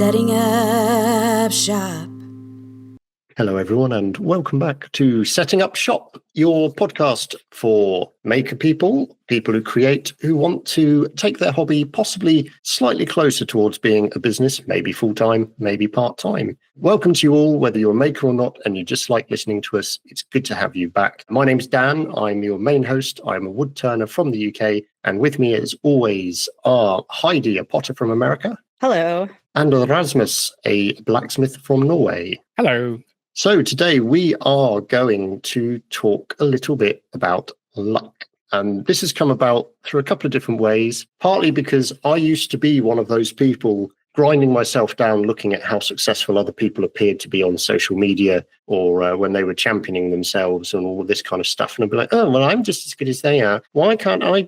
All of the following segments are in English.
Setting up shop. Hello, everyone, and welcome back to Setting Up Shop, your podcast for maker people who create, who want to take their hobby possibly slightly closer towards being a business, maybe full-time, maybe part-time. Welcome to you all, whether you're a maker or not, and you just like listening to us. It's good to have you back. My name's Dan. I'm your main host. I'm a wood turner from the UK, and with me, as always, are Heidi, a potter from America. Hello. And Rasmus, a blacksmith from Norway. Hello. So today we are going to talk a little bit about luck. And this has come about through a couple of different ways, partly because I used to be one of those people grinding myself down looking at how successful other people appeared to be on social media or when they were championing themselves and all of this kind of stuff. And I'd be like, oh, well, I'm just as good as they are. Why can't I?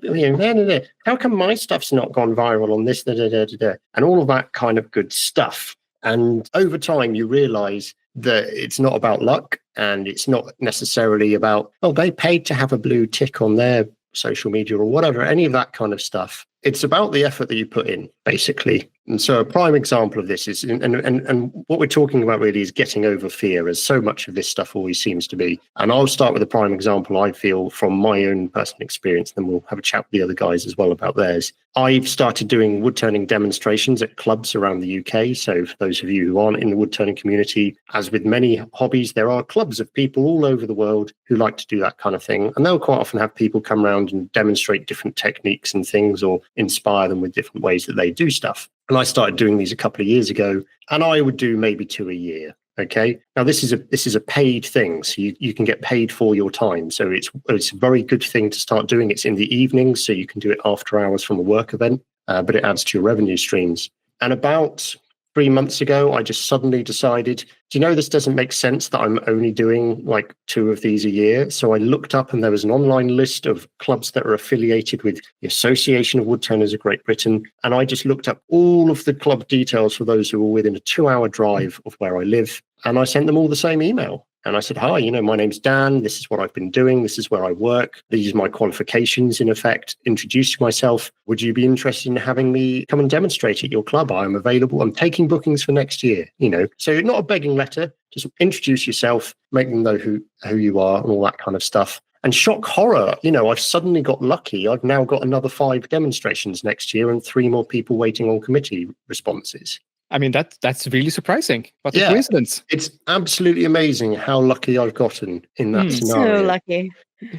How come my stuff's not gone viral on this? And all of that kind of good stuff. And over time, you realize that it's not about luck and it's not necessarily about, oh, they paid to have a blue tick on their social media or whatever, any of that kind of stuff. It's about the effort that you put in, basically. And so a prime example of this is, and what we're talking about really is getting over fear, as so much of this stuff always seems to be. And I'll start with a prime example I feel from my own personal experience, then we'll have a chat with the other guys as well about theirs. I've started doing wood turning demonstrations at clubs around the UK. So for those of you who aren't in the wood turning community, as with many hobbies, there are clubs of people all over the world who like to do that kind of thing. And they'll quite often have people come around and demonstrate different techniques and things or inspire them with different ways that they do stuff. And I started doing these a couple of years ago, and I would do maybe 2 a year. Okay. Now this is a paid thing, so you can get paid for your time. So it's a very good thing to start doing. It's in the evenings, so you can do it after hours from a work event, but it adds to your revenue streams. And about 3 months ago, I just suddenly decided, do you know, this doesn't make sense that I'm only doing like 2 of these a year. So I looked up and there was an online list of clubs that are affiliated with the Association of Woodturners of Great Britain. And I just looked up all of the club details for those who were within a 2-hour drive of where I live. And I sent them all the same email. And I said, hi, my name's Dan. This is what I've been doing. This is where I work. These are my qualifications, in effect. Introducing myself. Would you be interested in having me come and demonstrate at your club? I am available. I'm taking bookings for next year. So not a begging letter. Just introduce yourself, make them know who you are and all that kind of stuff. And shock horror, I've suddenly got lucky. I've now got another 5 demonstrations next year and 3 more people waiting on committee responses. I mean, that's really surprising. What a coincidence. It's absolutely amazing how lucky I've gotten in that scenario. So lucky.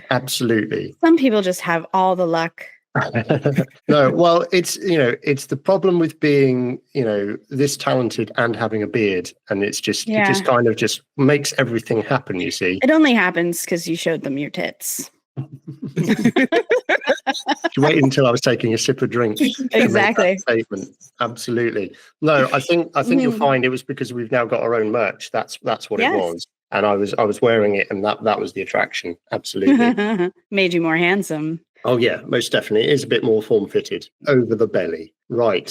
Absolutely. Some people just have all the luck. No, well, it's the problem with being, this talented and having a beard. And it's just, it just kind of just makes everything happen, you see. It only happens because you showed them your tits. You waited until I was taking a sip of drink. Exactly. Statement. Absolutely. No, I think you'll find it was because we've now got our own merch. That's what it was. And I was wearing it, and that was the attraction. Absolutely. Made you more handsome. Oh yeah, most definitely. It is a bit more form-fitted over the belly. Right.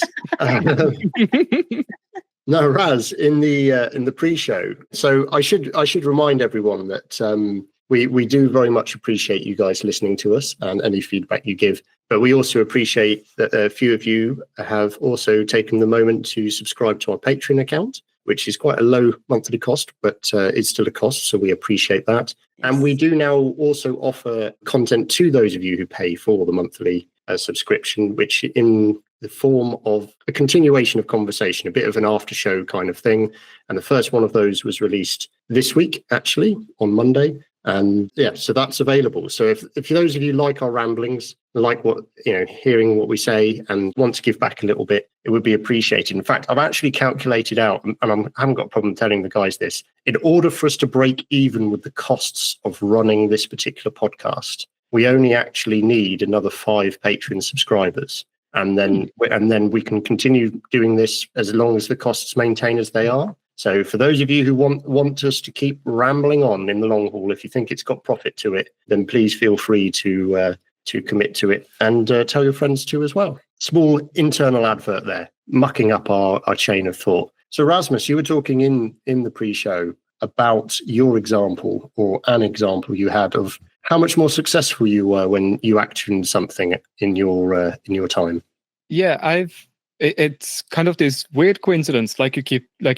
No, Raz, in the pre-show. So I should remind everyone that we do very much appreciate you guys listening to us and any feedback you give. But we also appreciate that a few of you have also taken the moment to subscribe to our Patreon account, which is quite a low monthly cost, but it's still a cost. So we appreciate that. Yes. And we do now also offer content to those of you who pay for the monthly subscription, which in the form of a continuation of conversation, a bit of an after show kind of thing. And the first one of those was released this week, actually, on Monday. And so that's available. So if those of you like our ramblings, like what, hearing what we say and want to give back a little bit, it would be appreciated. In fact, I've actually calculated out, and I haven't got a problem telling the guys this, in order for us to break even with the costs of running this particular podcast, we only actually need another 5 Patreon subscribers. And then we can continue doing this as long as the costs maintain as they are. So for those of you who want us to keep rambling on in the long haul, if you think it's got profit to it, then please feel free to commit to it and tell your friends too as well. Small internal advert there, mucking up our chain of thought. So Rasmus, you were talking in the pre-show about your example or an example you had of how much more successful you were when you actioned something in your time. Yeah, I've it's kind of this weird coincidence, like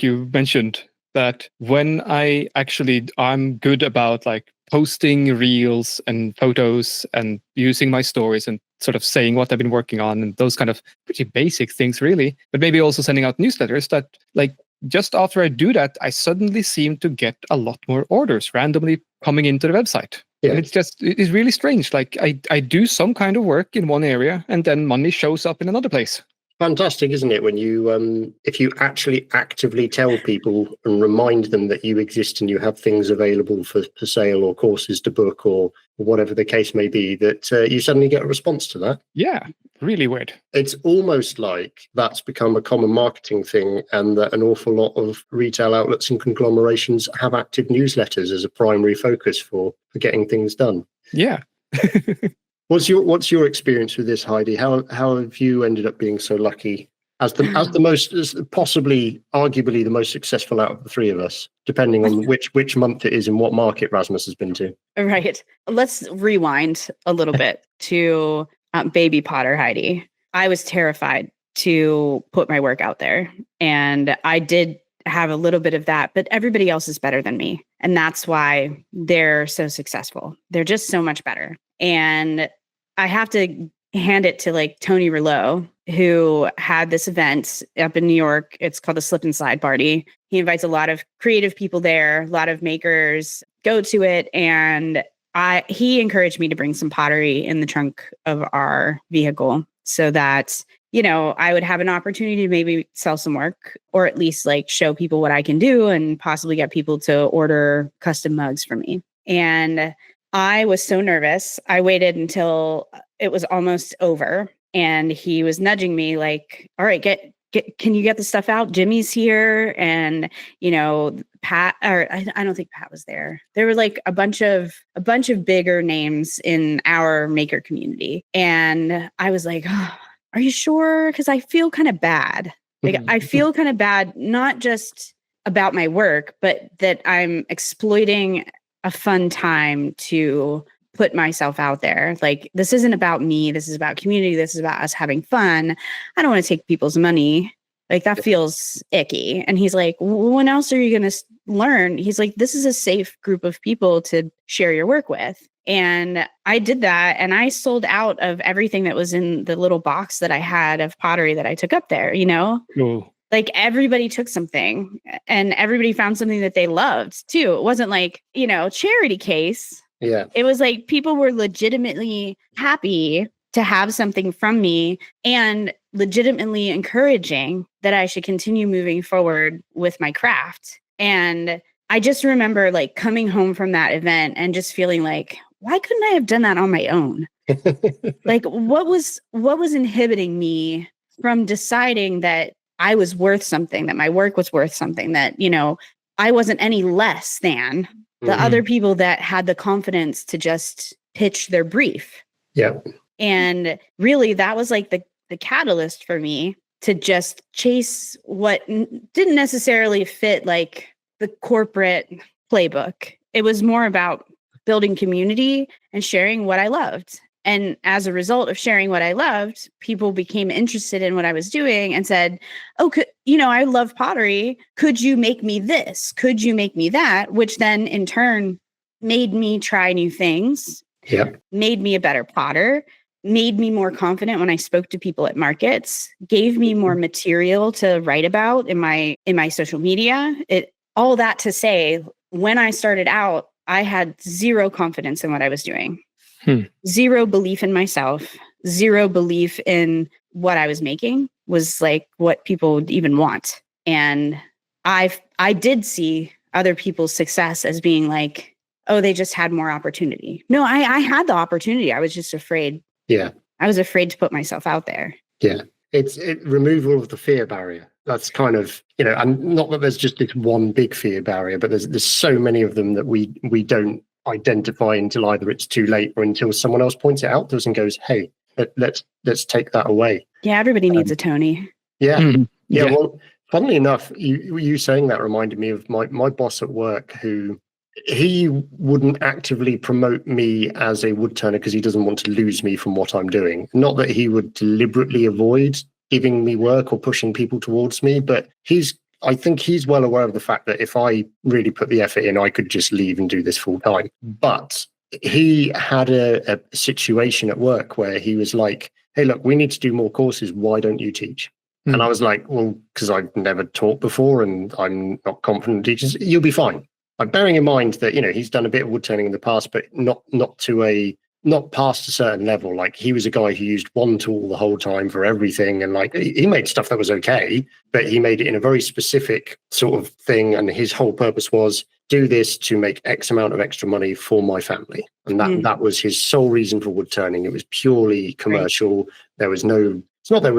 you mentioned, that when I'm good about like posting reels and photos and using my stories and sort of saying what I've been working on and those kind of pretty basic things, really, but maybe also sending out newsletters, that like just after I do that, I suddenly seem to get a lot more orders randomly coming into the website. Yeah. And it's really strange. Like I do some kind of work in one area and then money shows up in another place. Fantastic, isn't it? When you, if you actually actively tell people and remind them that you exist and you have things available for sale or courses to book or whatever the case may be, that you suddenly get a response to that. Yeah, really weird. It's almost like that's become a common marketing thing, and that an awful lot of retail outlets and conglomerations have active newsletters as a primary focus for getting things done. Yeah. What's your experience with this, Heidi? How have you ended up being so lucky as possibly arguably the most successful out of the three of us, depending on which month it is and what market Rasmus has been to? Right. Let's rewind a little bit to baby Potter Heidi. I was terrified to put my work out there, and I did have a little bit of that, but everybody else is better than me. And that's why they're so successful. They're just so much better. And I have to hand it to like Tony Rouleau, who had this event up in New York. It's called the Slip and Slide Party. He invites a lot of creative people there, a lot of makers go to it. And he encouraged me to bring some pottery in the trunk of our vehicle so that, you know, I would have an opportunity to maybe sell some work, or at least like show people what I can do and possibly get people to order custom mugs for me. And I was so nervous. I waited until it was almost over, and he was nudging me like, all right, can you get the stuff out? Jimmy's here. And, you know, Pat, or I don't think Pat was there. There were like a bunch of bigger names in our maker community. And I was like, oh, are you sure? Because I feel kind of bad. Like I feel kind of bad, not just about my work, but that I'm exploiting a fun time to put myself out there. Like, this isn't about me. This is about community. This is about us having fun. I don't want to take people's money. Like, that feels icky. And he's like, when else are you going to learn? He's like, this is a safe group of people to share your work with. And I did that, and I sold out of everything that was in the little box that I had of pottery that I took up there, you know? Ooh. Like, everybody took something, and everybody found something that they loved too. It wasn't like, you know, charity case. Yeah. It was like people were legitimately happy to have something from me and legitimately encouraging that I should continue moving forward with my craft. And I just remember like coming home from that event and just feeling like, why couldn't I have done that on my own? Like, what was inhibiting me from deciding that I was worth something, that my work was worth something, that, you know, I wasn't any less than the other people that had the confidence to just pitch their brief. Yeah. And really, that was like the catalyst for me to just chase what didn't necessarily fit like the corporate playbook. It was more about building community and sharing what I loved. And as a result of sharing what I loved, people became interested in what I was doing and said, oh, I love pottery. Could you make me this? Could you make me that? Which then in turn made me try new things, made me a better potter, made me more confident when I spoke to people at markets, gave me more material to write about in my social media. All that to say, when I started out, I had zero confidence in what I was doing. Zero belief in myself, zero belief in what I was making was like what people would even want. And I did see other people's success as being like, oh, they just had more opportunity. No, I had the opportunity. I was just afraid. Yeah. I was afraid to put myself out there. Yeah. It's removal of the fear barrier. That's kind of, and not that there's just this one big fear barrier, but there's so many of them that we don't identify until either it's too late or until someone else points it out to us and goes, hey, let's take that away. Yeah, everybody needs a Tony. Yeah. Mm-hmm. Yeah. Well, funnily enough, you saying that reminded me of my boss at work, who he wouldn't actively promote me as a wood turner because he doesn't want to lose me from what I'm doing. Not that he would deliberately avoid giving me work or pushing people towards me. But I think he's well aware of the fact that if I really put the effort in, I could just leave and do this full time. But he had a situation at work where he was like, hey, look, we need to do more courses. Why don't you teach? And I was like, well, because I've never taught before and I'm not confident in teachers. You'll be fine. Like, bearing in mind that, he's done a bit of wood turning in the past, but not past a certain level. Like, he was a guy who used one tool the whole time for everything. And like, he made stuff that was okay, but he made it in a very specific sort of thing. And his whole purpose was do this to make X amount of extra money for my family. And that was his sole reason for wood turning. It was purely commercial. Right. There was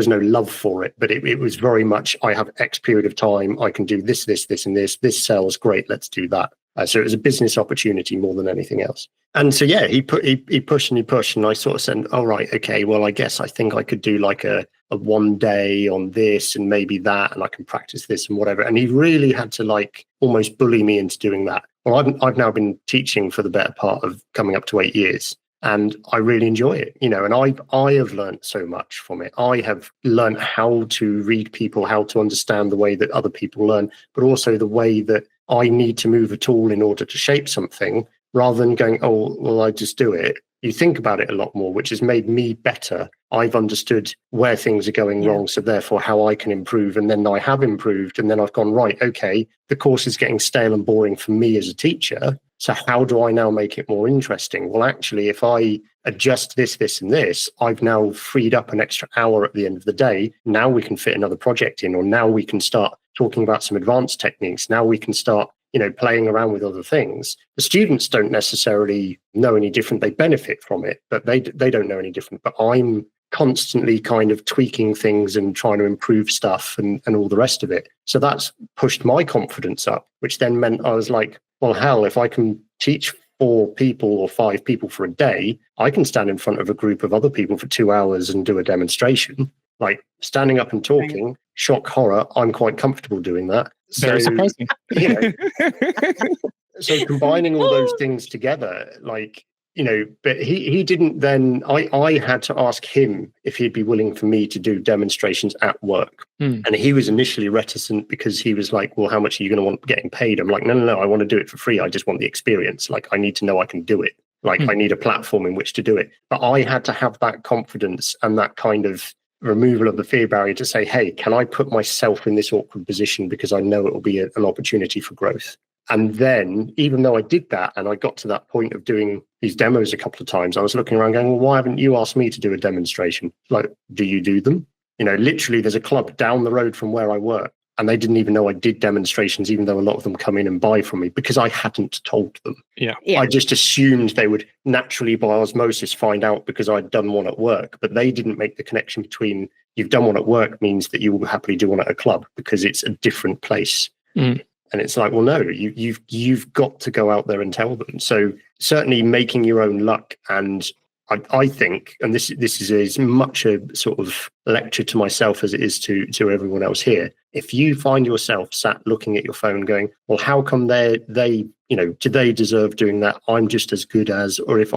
no love for it, but it was very much, I have X period of time. I can do this, and this. This sells, great. Let's do that. So it was a business opportunity more than anything else. And so, yeah, he pushed and I sort of said, oh, right, okay, well, I guess I think I could do like a 1 day on this and maybe that, and I can practice this and whatever. And he really had to like almost bully me into doing that. Well, I've now been teaching for the better part of coming up to 8 years. And I really enjoy it, and I have learned so much from it. I have learned how to read people, how to understand the way that other people learn, but also the way that I need to move a tool in order to shape something, rather than going, oh, well, I just do it. You think about it a lot more, which has made me better. I've understood where things are going wrong, so therefore how I can improve. And then I have improved, and then I've gone, right, okay, the course is getting stale and boring for me as a teacher. So how do I now make it more interesting? Well, actually, if I adjust this, and this, I've now freed up an extra hour at the end of the day. Now we can fit another project in, or now we can start talking about some advanced techniques. Now we can start, playing around with other things. The students don't necessarily know any different. They benefit from it, but they don't know any different. But I'm constantly kind of tweaking things and trying to improve stuff and all the rest of it. So that's pushed my confidence up, which then meant I was like, well, hell, if I can teach 4 people or 5 people for a day, I can stand in front of a group of other people for 2 hours and do a demonstration. Like, standing up and talking, right. Shock horror, I'm quite comfortable doing that. Very surprising. So combining all those things together, like, but he didn't then, I had to ask him if he'd be willing for me to do demonstrations at work. And he was initially reticent because he was like, well, how much are you going to want getting paid? I'm like, no, I want to do it for free. I just want the experience. Like, I need to know I can do it. Like, I need a platform in which to do it. But I had to have that confidence and that kind of removal of the fear barrier to say, hey, can I put myself in this awkward position because I know it will be an opportunity for growth? And then, even though I did that and I got to that point of doing these demos a couple of times, I was looking around going, well, why haven't you asked me to do a demonstration? Like, do you do them? Literally, there's a club down the road from where I work, and they didn't even know I did demonstrations, even though a lot of them come in and buy from me because I hadn't told them. Yeah. I just assumed they would naturally, by osmosis, find out because I'd done one at work, but they didn't make the connection between you've done one at work means that you will happily do one at a club because it's a different place. And it's like, well, no, you've got to go out there and tell them. So certainly making your own luck. And I think, and this is as much a sort of lecture to myself as it is to everyone else here. If you find yourself sat looking at your phone going, well, how come they do they deserve doing that? I'm just as good as, or if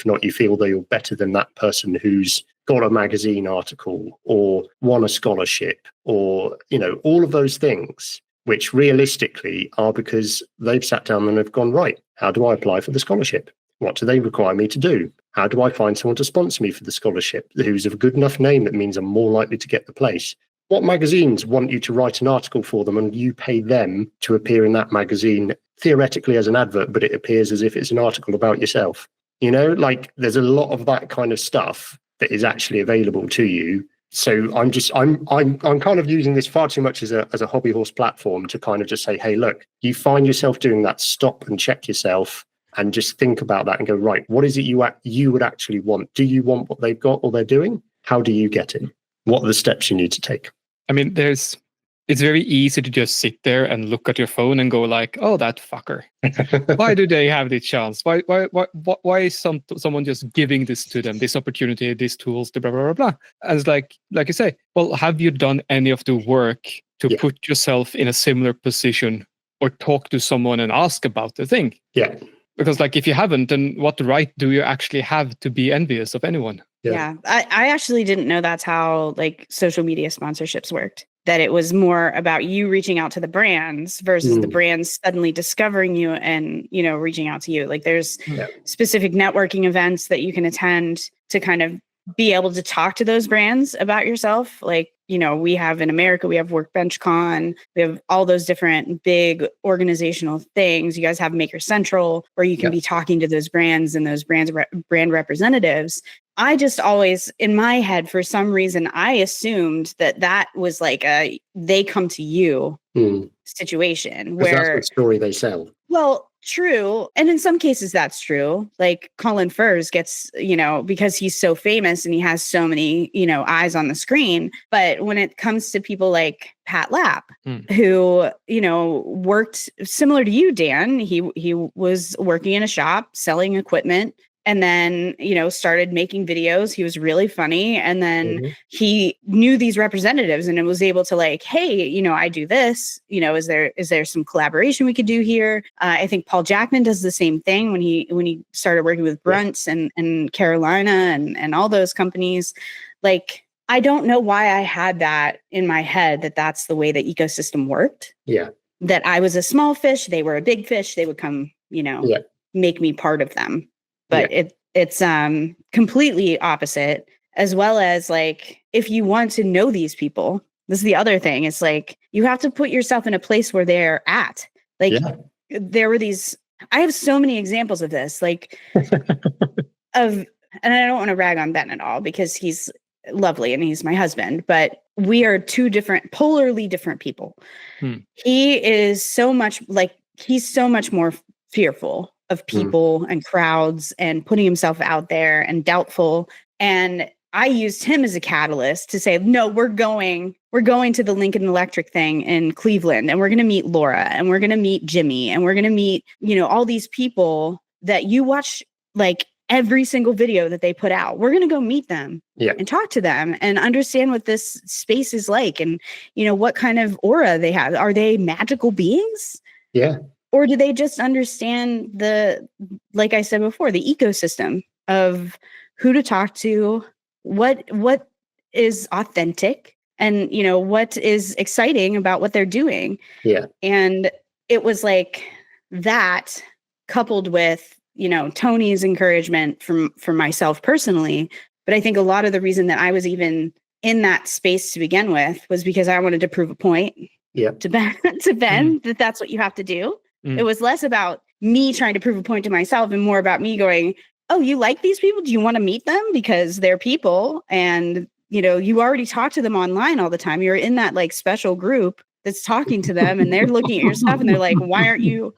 not, you feel that you're better than that person who's got a magazine article or won a scholarship or, all of those things, which realistically are because they've sat down and have gone, right, how do I apply for the scholarship? What do they require me to do? How do I find someone to sponsor me for the scholarship who's of a good enough name that means I'm more likely to get the place? What magazines want you to write an article for them and you pay them to appear in that magazine, theoretically as an advert, but it appears as if it's an article about yourself? There's a lot of that kind of stuff that is actually available to you. So I'm kind of using this far too much as a hobby horse platform to kind of just say, hey, look, you find yourself doing that, stop and check yourself and just think about that and go, right, what is it you would actually want? Do you want what they've got or they're doing? How do you get it? What are the steps you need to take? I mean, it's very easy to just sit there and look at your phone and go like, oh, that fucker. Why do they have the chance? Why is someone just giving this to them, this opportunity, these tools, blah, blah, blah, blah. And it's like you say, well, have you done any of the work to put yourself in a similar position or talk to someone and ask about the thing? Yeah. Because if you haven't, then what right do you actually have to be envious of anyone? Yeah. I actually didn't know that's how like social media sponsorships worked. That it was more about you reaching out to the brands versus the brands suddenly discovering you and, you know, reaching out to you. Like there's specific networking events that you can attend to kind of be able to talk to those brands about yourself. Like, you know, we have in America, we have Workbench Con, we have all those different big organizational things. You guys have Maker Central where you can be talking to those brands and those brand representatives. I just always, in my head, for some reason, I assumed that was like a they come to you situation where that's the story they sell. Well, true. And in some cases, that's true. Like Colin Furze gets, you know, because he's so famous and he has so many, you know, eyes on the screen. But when it comes to people like Pat Lapp, who, you know, worked similar to you, Dan, he was working in a shop selling equipment. And then, you know, started making videos. He was really funny. And then he knew these representatives and it was able to like, hey, you know, I do this, you know, is there some collaboration we could do here? I think Paul Jackman does the same thing when he started working with Brunts and Carolina and all those companies. Like, I don't know why I had that in my head that that's the way the ecosystem worked. Yeah. That I was a small fish. They were a big fish. They would come, you know, make me part of them. But it's completely opposite, as well as like, if you want to know these people, this is the other thing. It's like, you have to put yourself in a place where they're at. Like there were these, I have so many examples of this, like and I don't want to rag on Ben at all because he's lovely and he's my husband, but we are two polarly different people. He is so much like, he's so much more fearful of people and crowds and putting himself out there and doubtful. And I used him as a catalyst to say, no, we're going to the Lincoln Electric thing in Cleveland and we're going to meet Laura and we're going to meet Jimmy and we're going to meet, you know, all these people that you watch like every single video that they put out. We're going to go meet them and talk to them and understand what this space is like and, you know, what kind of aura they have. Are they magical beings? Yeah. Or do they just understand like I said before, the ecosystem of who to talk to, what is authentic and, you know, what is exciting about what they're doing. Yeah. And it was like that coupled with, you know, Tony's encouragement from myself personally. But I think a lot of the reason that I was even in that space to begin with was because I wanted to prove a point to Ben that that's what you have to do. It was less about me trying to prove a point to myself and more about me going, oh, you like these people? Do you want to meet them? Because they're people and, you know, you already talk to them online all the time. You're in that like special group that's talking to them and they're looking at your stuff and they're like, why aren't you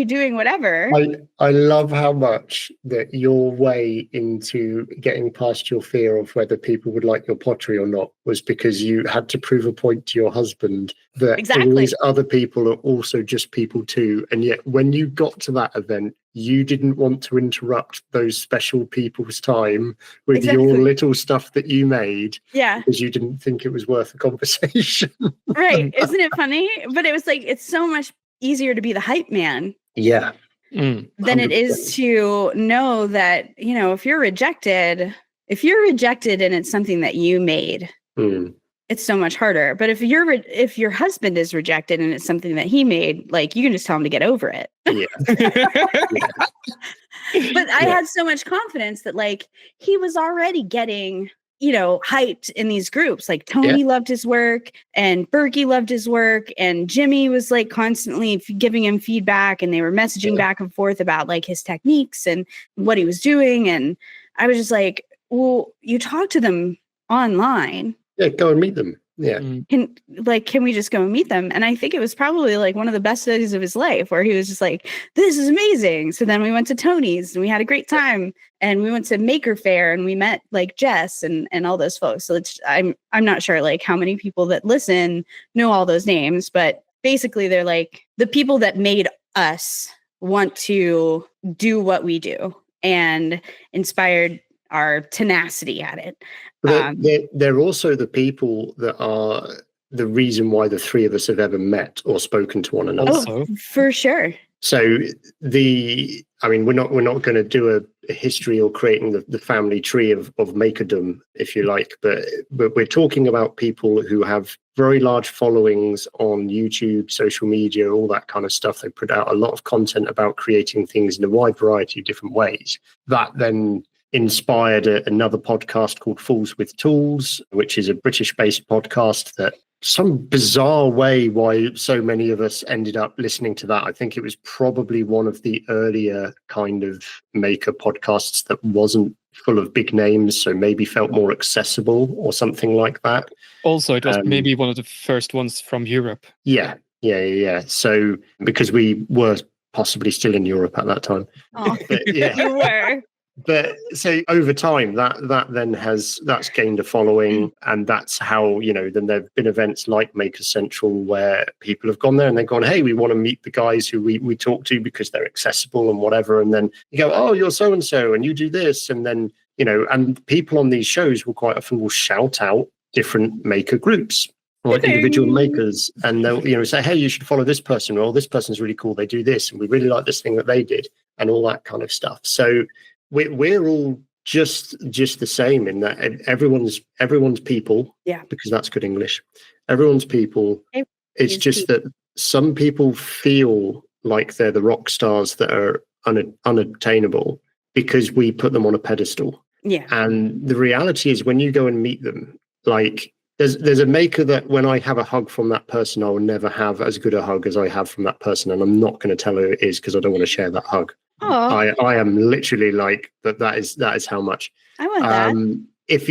doing whatever? I love how much that your way into getting past your fear of whether people would like your pottery or not was because you had to prove a point to your husband that all these other people are also just people too. And yet when you got to that event, you didn't want to interrupt those special people's time with your little stuff that you made. Yeah. Because you didn't think it was worth a conversation. Right. Isn't it funny? But it was like, it's so much easier to be the hype man than it is to know that, you know, if you're rejected and it's something that you made, it's so much harder. But if your husband is rejected and it's something that he made, like you can just tell him to get over it. But I had so much confidence that like he was already getting, you know, hyped in these groups. Like Tony loved his work and Berkey loved his work and Jimmy was like constantly giving him feedback and they were messaging back and forth about like his techniques and what he was doing. And I was just like, well, you talk to them online. Yeah, go and meet them. Yeah. Can we just go and meet them? And I think it was probably like one of the best days of his life where he was just like, this is amazing. So then we went to Tony's and we had a great time and we went to Maker Faire and we met like Jess and all those folks. So I'm not sure like how many people that listen know all those names, but basically they're like the people that made us want to do what we do and inspired our tenacity at it. They're also the people that are the reason why the three of us have ever met or spoken to one another. Oh, for sure. So we're not going to do a history or creating the family tree of makerdom, if you like, but we're talking about people who have very large followings on YouTube, social media, all that kind of stuff. They put out a lot of content about creating things in a wide variety of different ways. That then inspired another podcast called Fools with Tools, which is a British-based podcast that some bizarre way why so many of us ended up listening to that. I think it was probably one of the earlier kind of maker podcasts that wasn't full of big names, so maybe felt more accessible or something like that. Also, it was maybe one of the first ones from Europe. Yeah. So because we were possibly still in Europe at that time. Oh, but, yeah. you were. But so over time, that's gained a following, and that's how, then there've been events like Maker Central where people have gone there and they've gone, hey, we want to meet the guys who we talk to because they're accessible and whatever. And then you go, oh, you're so and so, and you do this, and then and people on these shows will quite often shout out different maker groups or individual makers, and they'll say, hey, you should follow this person, or this person's really cool, they do this, and we really like this thing that they did, and all that kind of stuff. So we're all just the same in that everyone's people. Yeah, because that's good English. Everyone's people. It's just that some people feel like they're the rock stars that are unattainable because we put them on a pedestal. Yeah, and the reality is when you go and meet them, like there's a maker that when I have a hug from that person, I will never have as good a hug as I have from that person, and I'm not going to tell her who it is because I don't want to share that hug. I am literally like that is how much I want that. If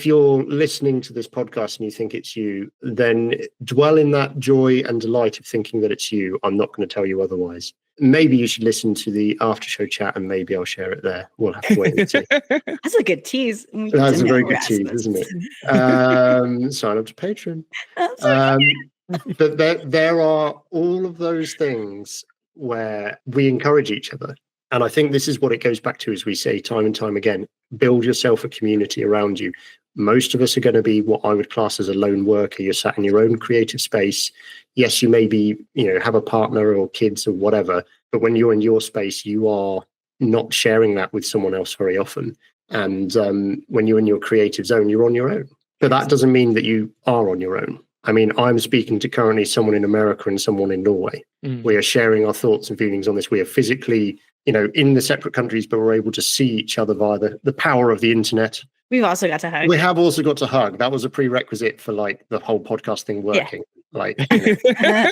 you're listening to this podcast and you think it's you, then dwell in that joy and delight of thinking that it's you. I'm not going to tell you otherwise. Maybe you should listen to the after show chat and maybe I'll share it there. We'll have to wait and see. That's a good tease. That's a very good tease, isn't it? Sign up to Patreon. But there are all of those things where we encourage each other. And I think this is what it goes back to, as we say time and time again, build yourself a community around you. Most of us are going to be what I would class as a lone worker. You're sat in your own creative space. Yes, you may be, have a partner or kids or whatever, but when you're in your space, you are not sharing that with someone else very often. And when you're in your creative zone, you're on your own. But that doesn't mean that you are on your own. I mean, I'm speaking to currently someone in America and someone in Norway. We are sharing our thoughts and feelings on this. We are physically, in the separate countries, but we're able to see each other via the power of the internet. We've also got to hug. We have also got to hug. That was a prerequisite for the whole podcast thing working. Yeah.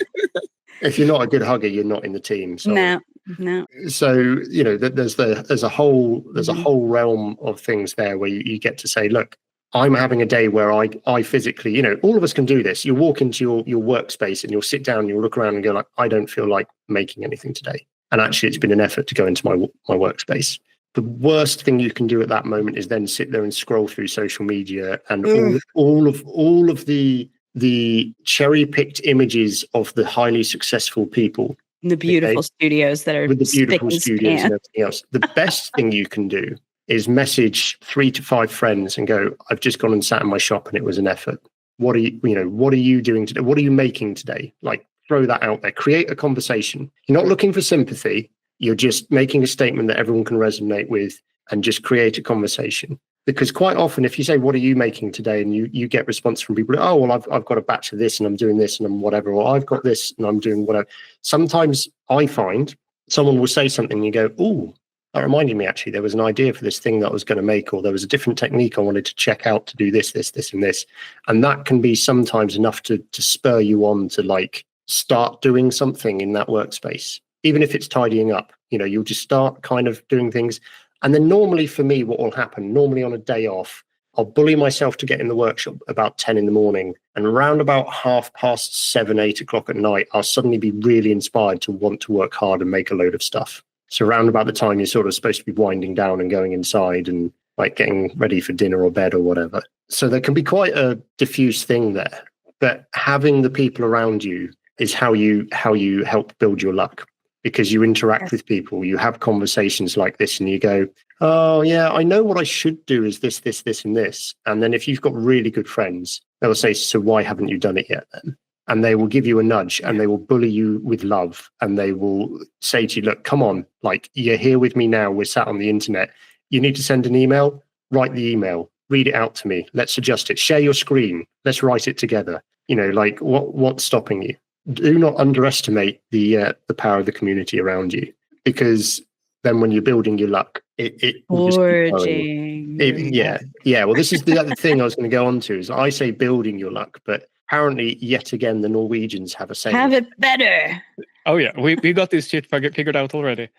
If you're not a good hugger, you're not in the team. So. No. So there's a whole realm of things there where you get to say, look, I'm having a day where I physically, all of us can do this. You walk into your workspace and you'll sit down and you'll look around and go like, I don't feel like making anything today. And actually, it's been an effort to go into my workspace. The worst thing you can do at that moment is then sit there and scroll through social media and all of the cherry-picked images of the highly successful people. The beautiful studios that are with the beautiful studios and everything else. The best thing you can do is message 3 to 5 friends and go, I've just gone and sat in my shop and it was an effort. What are you doing today? What are you making today? Like, throw that out there, create a conversation. You're not looking for sympathy. You're just making a statement that everyone can resonate with and just create a conversation. Because quite often, if you say, what are you making today? And you get response from people, oh, well, I've got a batch of this and I'm doing this and I'm whatever, or I've got this and I'm doing whatever. Sometimes I find someone will say something and you go, oh, that reminded me, actually, there was an idea for this thing that I was going to make, or there was a different technique I wanted to check out to do this, and this. And that can be sometimes enough to spur you on to start doing something in that workspace. Even if it's tidying up, you'll just start kind of doing things. And then normally for me, what will happen, normally on a day off, I'll bully myself to get in the workshop about 10 in the morning. And around about 7:30, 8 o'clock at night, I'll suddenly be really inspired to want to work hard and make a load of stuff. So around about the time you're sort of supposed to be winding down and going inside and getting ready for dinner or bed or whatever. So there can be quite a diffuse thing there. But having the people around you is how you help build your luck. Because you interact with people, you have conversations like this and you go, oh, yeah, I know what I should do is this, and this. And then if you've got really good friends, they'll say, so why haven't you done it yet then? and they will give you a nudge and they will bully you with love. And they will say to you, look, come on, like you're here with me now. We're sat on the internet. You need to send an email, write the email, read it out to me. Let's adjust it. Share your screen. Let's write it together. You know, like what's stopping you? Do not underestimate the power of the community around you, because then when you're building your luck, it will just keep going. Yeah. Well, this is the other thing I was going to go on to is I say building your luck, but apparently, yet again, the Norwegians have a saying. Have it better. Oh yeah, we got this shit figured out already.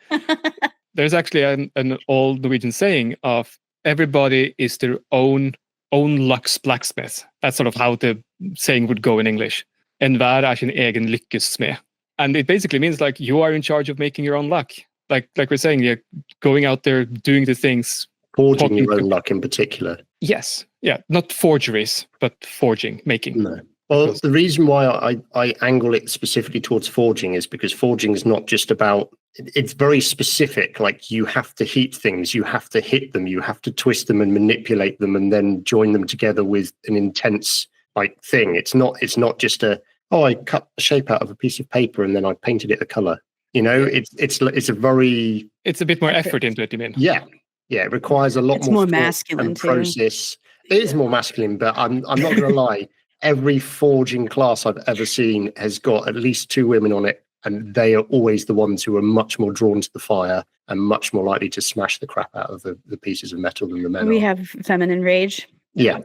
There's actually an old Norwegian saying of everybody is their own luck's blacksmith. That's sort of how the saying would go in English. Enhver er sin egen lykkes smed. And it basically means like you are in charge of making your own luck. Like we're saying, you're going out there doing the things. Forging your own luck in particular. Yes. Yeah. Not forgeries, but forging, making. No. Well, the reason why I angle it specifically towards forging is because forging is not just about, it's very specific. Like you have to heat things, you have to hit them, you have to twist them and manipulate them and then join them together with an intense like thing. It's not just I cut the shape out of a piece of paper and then I painted it a color. You know, it's a bit more effort into it, you mean? Yeah. It requires a lot more masculine process. It is more masculine, but I'm not going to lie. Every forging class I've ever seen has got at least 2 women on it, and they are always the ones who are much more drawn to the fire and much more likely to smash the crap out of the pieces of metal than the men. We have feminine rage. Yeah.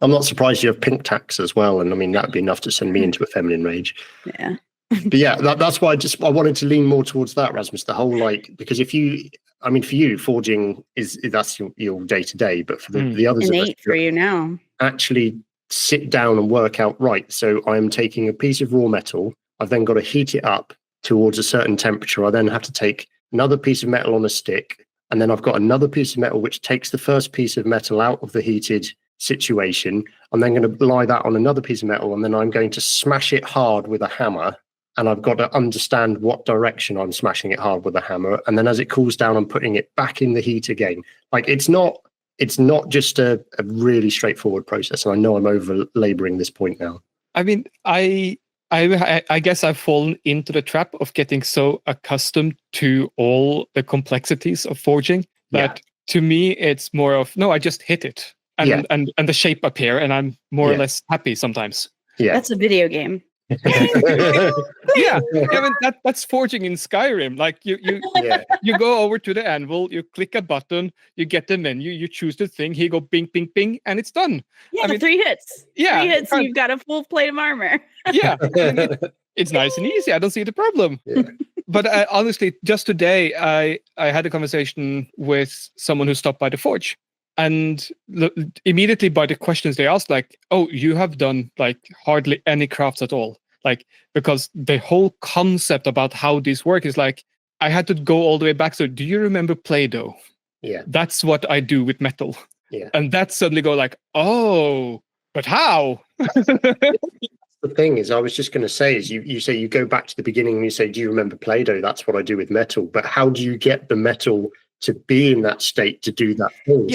I'm not surprised you have pink tax as well, and I mean that'd be enough to send me into a feminine rage. Yeah. But yeah, that's why I wanted to lean more towards that, Rasmus. The whole because for you, forging that's your day to day, but for the others, innate for you now. Actually, sit down and work out right. So I am taking a piece of raw metal. I've then got to heat it up towards a certain temperature. I then have to take another piece of metal on a stick, and then I've got another piece of metal which takes the first piece of metal out of the heated situation. I'm then going to lie that on another piece of metal, and then I'm going to smash it hard with a hammer. And I've got to understand what direction I'm smashing it hard with a hammer. And then as it cools down, I'm putting it back in the heat again. Like it's not just a really straightforward process. And I know I'm over laboring this point now. I mean, I guess I've fallen into the trap of getting so accustomed to all the complexities of forging that to me, it's more of, no, I just hit it and the shape appear and I'm more or less happy sometimes. Yeah. That's a video game. Yeah, I mean, that's forging in Skyrim. Like you go over to the anvil, you click a button, you get the menu, you choose the thing, here you go bing, bing, bing, and it's done. Yeah, 3 hits. Yeah, 3 hits, and you've got a full plate of armor. Yeah, it's nice and easy. I don't see the problem. Yeah. But honestly, just today, I had a conversation with someone who stopped by the forge. And immediately by the questions they asked, like, oh, you have done like hardly any crafts at all. Like, because the whole concept about how this work is like, I had to go all the way back. So do you remember Play-Doh? Yeah. That's what I do with metal. Yeah. And that suddenly go like, oh, but how? The thing is, I was just going to say, is you say you go back to the beginning and you say, do you remember Play-Doh? That's what I do with metal. But how do you get the metal to be in that state to do that thing?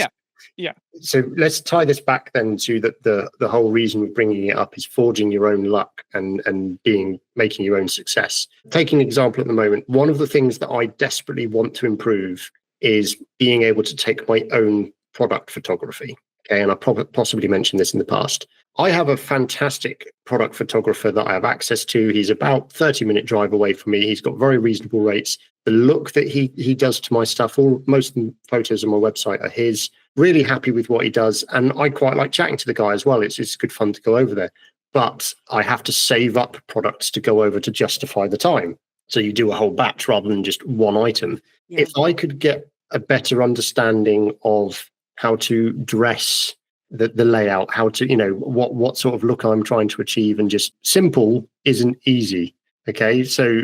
Yeah. So let's tie this back then to the whole reason we're bringing it up is forging your own luck and making your own success. Taking an example at the moment, one of the things that I desperately want to improve is being able to take my own product photography. Okay, and I possibly mentioned this in the past. I have a fantastic product photographer that I have access to. He's about 30-minute drive away from me. He's got very reasonable rates. The look that he does to my stuff, most of the photos on my website are his. Really happy with what he does. And I quite like chatting to the guy as well. It's good fun to go over there. But I have to save up products to go over to justify the time. So you do a whole batch rather than just one item. Yeah. If I could get a better understanding of how to dress the layout, how to, what sort of look I'm trying to achieve, and just simple isn't easy. Okay. So,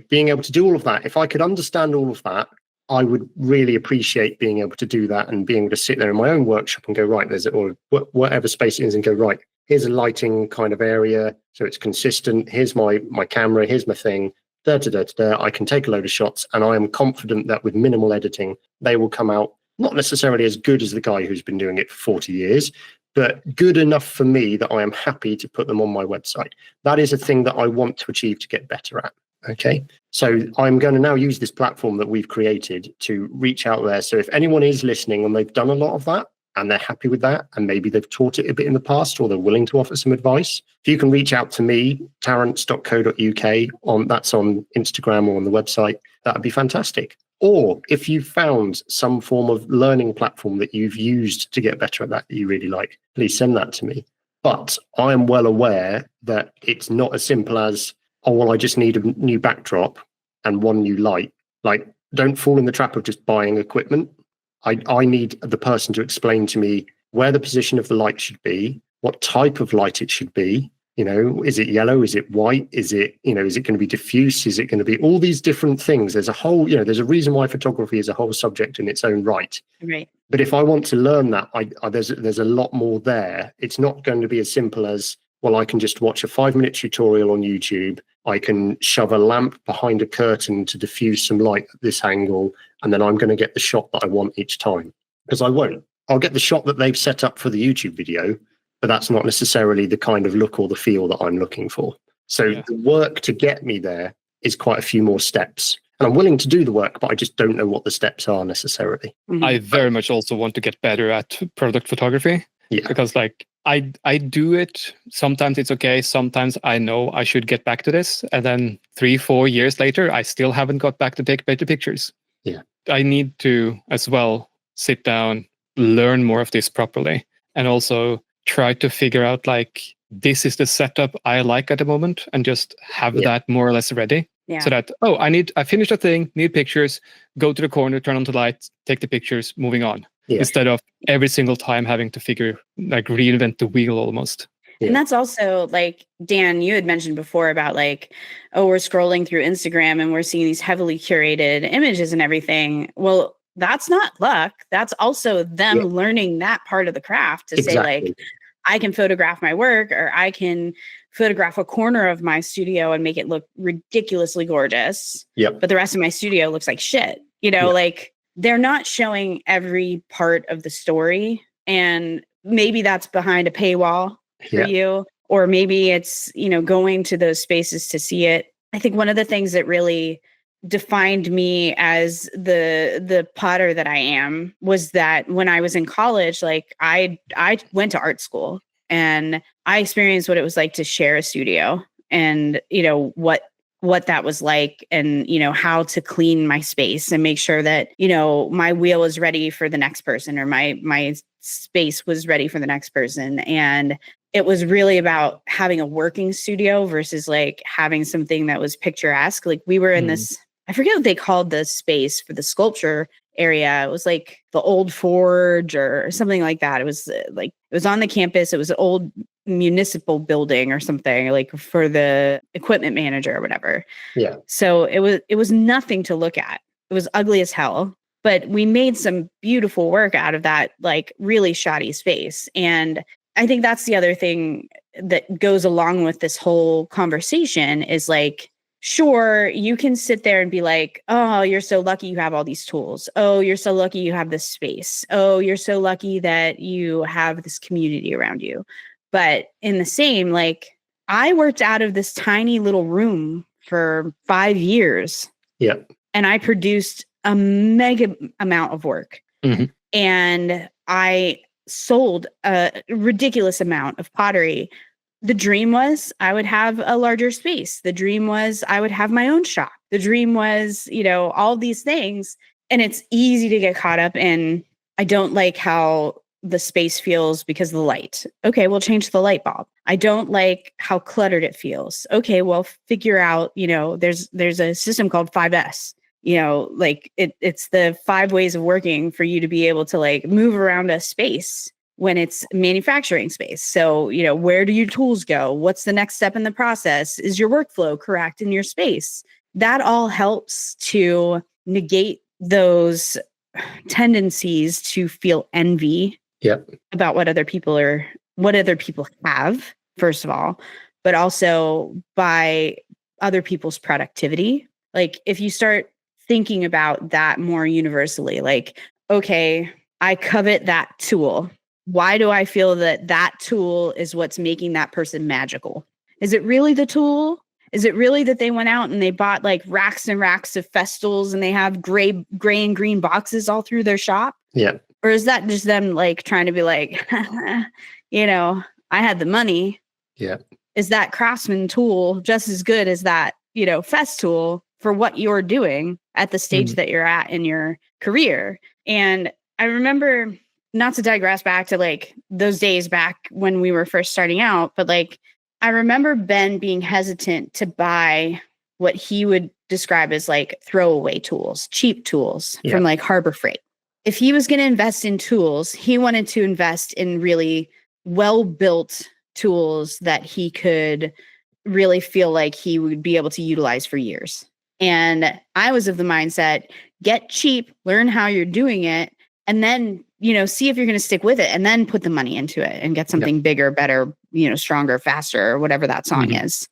being able to do all of that, if I could understand all of that, I would really appreciate being able to do that and being able to sit there in my own workship and go, right, or whatever space it is, and go, right, here's a lighting kind of area. So it's consistent. Here's my camera. Here's my thing. I can take a load of shots, and I am confident that with minimal editing, they will come out not necessarily as good as the guy who's been doing it for 40 years, but good enough for me that I am happy to put them on my website. That is a thing that I want to achieve to get better at. Okay. So I'm going to now use this platform that we've created to reach out there. So if anyone is listening and they've done a lot of that and they're happy with that, and maybe they've taught it a bit in the past, or they're willing to offer some advice, if you can reach out to me, tarrants.co.uk, that's on Instagram or on the website, that would be fantastic. Or if you've found some form of learning platform that you've used to get better at that you really like, please send that to me. But I am well aware that it's not as simple as, oh, well, I just need a new backdrop and one new light. Like, don't fall in the trap of just buying equipment. I need the person to explain to me where the position of the light should be, what type of light it should be. You know, is it yellow? Is it white? Is it, is it going to be diffuse? Is it going to be all these different things? There's a whole, there's a reason why photography is a whole subject in its own right. Right. But if I want to learn that, there's a lot more there. It's not going to be as simple as, well, I can just watch a 5-minute tutorial on YouTube. I can shove a lamp behind a curtain to diffuse some light at this angle, and then I'm going to get the shot that I want each time. Because I won't. I'll get the shot that they've set up for the YouTube video, but that's not necessarily the kind of look or the feel that I'm looking for. So the work to get me there is quite a few more steps. And I'm willing to do the work, but I just don't know what the steps are necessarily. Mm-hmm. I very much also want to get better at product photography. Yeah. Because I do it. Sometimes it's okay. Sometimes I know I should get back to this. And then 3-4 years later, I still haven't got back to take better pictures. Yeah. I need to as well sit down, learn more of this properly, and also try to figure out this is the setup I like at the moment, and just have that more or less ready. Yeah. So that, I finished a thing, need pictures, go to the corner, turn on the lights, take the pictures, moving on. Yeah. Instead of every single time having to reinvent the wheel almost. Yeah. And that's also Dan, you had mentioned before about we're scrolling through Instagram and we're seeing these heavily curated images and everything. Well, that's not luck. That's also them learning that part of the craft to say I can photograph my work, or I can photograph a corner of my studio and make it look ridiculously gorgeous. Yep. But the rest of my studio looks like shit. They're not showing every part of the story, and maybe that's behind a paywall for you, or maybe it's, going to those spaces to see it. I think one of the things that really defined me as the potter that I am was that when I was in college, I went to art school and I experienced what it was like to share a studio, and, what that was like, and, how to clean my space and make sure that, my wheel is ready for the next person, or my space was ready for the next person. And it was really about having a working studio versus having something that was picturesque. We were in this, I forget what they called the space for the sculpture area. It was the old forge or something like that. It was it was on the campus. It was an old municipal building or something, for the equipment manager or whatever. Yeah. So it was nothing to look at. It was ugly as hell, but we made some beautiful work out of that, really shoddy space. And I think that's the other thing that goes along with this whole conversation is sure, you can sit there and be oh, you're so lucky you have all these tools. Oh, you're so lucky you have this space. Oh, you're so lucky that you have this community around you. But in the same, I worked out of this tiny little room for 5 years. Yeah. And I produced a mega amount of work. Mm-hmm. And I sold a ridiculous amount of pottery. The dream was I would have a larger space. The dream was I would have my own shop. The dream was, all these things. And it's easy to get caught up in, I don't like how the space feels because of the light. Okay, we'll change the light bulb. I don't like how cluttered it feels. Okay, well, figure out, there's a system called 5S. It's the 5 ways of working for you to be able to move around a space when it's manufacturing space. So, where do your tools go? What's the next step in the process? Is your workflow correct in your space? That all helps to negate those tendencies to feel envy about what other people have, first of all, but also by other people's productivity. If you start thinking about that more universally, okay, I covet that tool, why do I feel that that tool is what's making that person magical? Is it really the tool? Is it really that they went out and they bought like racks and racks of Festals and they have gray and green boxes all through their shop? Yeah. Or is that just them like trying to be like, you know, I had the money. Yeah. Is that Craftsman tool just as good as that, you know, Fest tool for what you're doing at the stage that you're at in your career? And I remember, not to digress back to like those days back when we were first starting out, but like, I remember Ben being hesitant to buy what he would describe as like throwaway tools, cheap tools from like Harbor Freight. If he was going to invest in tools, he wanted to invest in really well-built tools that he could really feel like he would be able to utilize for years. And I was of the mindset, get cheap, learn how you're doing it, and then, you know, see if you're going to stick with it and then put the money into it and get something bigger, better, you know, stronger, faster, or whatever that song is.